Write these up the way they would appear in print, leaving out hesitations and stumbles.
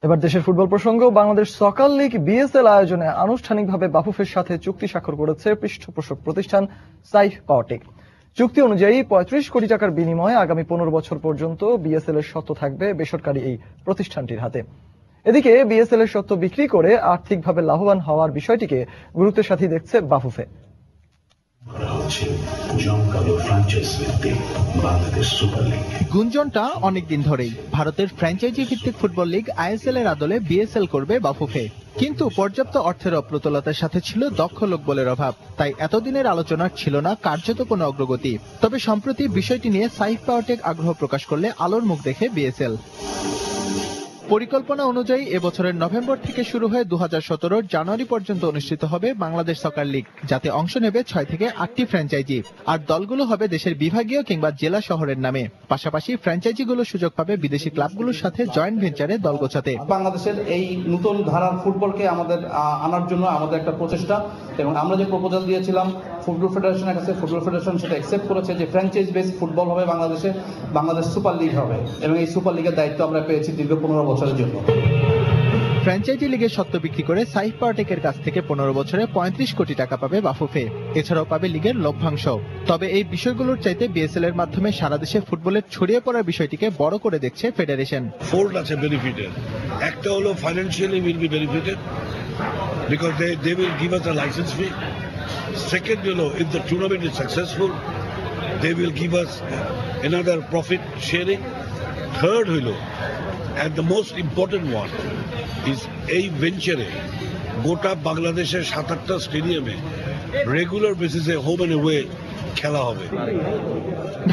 এবার দেশের ফুটবল প্রসঙ্গ। বাংলাদেশ সকার লীগ বিএসএল আয়োজনে আনুষ্ঠানিকভাবে বাফুফের সাথে চুক্তি স্বাক্ষর করেছে পৃষ্ঠপোষক প্রতিষ্ঠান সাইফ পাওয়ারটেক। চুক্তি অনুযায়ী ৩৫ কোটি টাকার বিনিময়ে আগামী ১৫ বছর পর্যন্ত বিএসএল এর স্বত্ব থাকবে বেসরকারি এই প্রতিষ্ঠানটির হাতে। এদিকে বিএসএল এর স্বত্ব বিক্রি করে আর্থিকভাবে লাভবান হওয়ার বিষয়টিকে গুরুত্বের সাথে দেখছে বাফুফে। গুঞ্জনটা অনেকদিন ধরেই ভারতের ফ্র্যাঞ্চাইজি ভিত্তিক ফুটবল লীগ আইএসএল এর আদলে বিএসএল করবে বাফুফে, কিন্তু পর্যাপ্ত অর্থের অপ্রতুলতার সাথে ছিল দক্ষ লোকবলের অভাব, তাই এতদিনের আলোচনার ছিল না কার্যত কোনো অগ্রগতি। তবে সম্প্রতি বিষয়টি নিয়ে সাইফ পাওয়ারটেক আগ্রহ প্রকাশ করলে আলোর মুখ দেখে বিএসএল। পরিকল্পনা অনুযায়ী এবছরের নভেম্বর থেকে শুরু হয়ে 2017 জানুয়ারি পর্যন্ত অনুষ্ঠিত হবে বাংলাদেশ সকার লীগ, যাতে অংশ নেবে 6 থেকে 8টি ফ্র্যাঞ্চাইজি। আর দলগুলো হবে দেশের বিভাগীয় কিংবা জেলা শহরের নামে। পাশাপাশি ফ্র্যাঞ্চাইজিগুলো সুযোগ পাবে বিদেশি ক্লাবগুলোর সাথে জয়েন্ট ভেঞ্চারে দল গোছাতে। বাংলাদেশের এই নতুন ধারার ফুটবলকে আমাদের আনার জন্য আমাদের একটা প্রচেষ্টা, এবং আমরা যে প্রপোজাল দিয়েছিলাম ফুটবল ফেডারেশনের কাছে, ফুটবল ফেডারেশন সেটা অ্যাকসেপ্ট করেছে যে ফ্র্যাঞ্চাইজ বেস ফুটবল হবে বাংলাদেশে, বাংলাদেশ সুপার লিগ হবে, এবং এই সুপার লিগের দায়িত্ব আমরা পেয়েছি দীর্ঘ 15 বছরের জন্য। ফ্র্যাঞ্চাইজি লিগের স্বত্ব বিক্রি করে সাইফ পাওয়ারটেকের কাছ থেকে 15 বছরে 35 কোটি টাকা পাবে বাফুফে। এছাড়াও পাবে লিগের লভ্যাংশ। তবে এই বিষয়গুলোর চাইতে বিএসএল এর মাধ্যমে সারা দেশে ফুটবলের ছড়িয়ে পড়ার বিষয়টিকে বড় করে দেখছে ফেডারেশন। ফোল্ড আছে বেনিফিটেড, একটা হলো financially will be benefited because they will give us a license fee. Second হলো if the tournament is successful they will give us another profit sharing. Third হলো and the most important one is এই ভেঞ্চারে গোটা বাংলাদেশের ৭-৮টা স্টেডিয়ামে regular বেসিসে home and away খেলা হবে।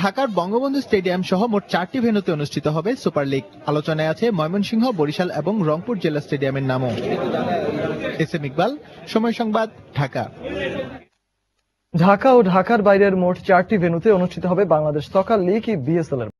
ঢাকার বঙ্গবন্ধু স্টেডিয়াম সহ মোট 4টি ভেন্যুতে অনুষ্ঠিত হবে সুপার লিগ। আলোচনায় আছে ময়মনসিংহ, বরিশাল এবং রংপুর জেলা স্টেডিয়ামের নামও। এস এম ইকবাল, সময় সংবাদ, ঢাকা। ঢাকা ও ঢাকার বাইরের মোট 4টি ভেন্যুতে অনুষ্ঠিত হবে বাংলাদেশ সকার লীগ বিএসএল এর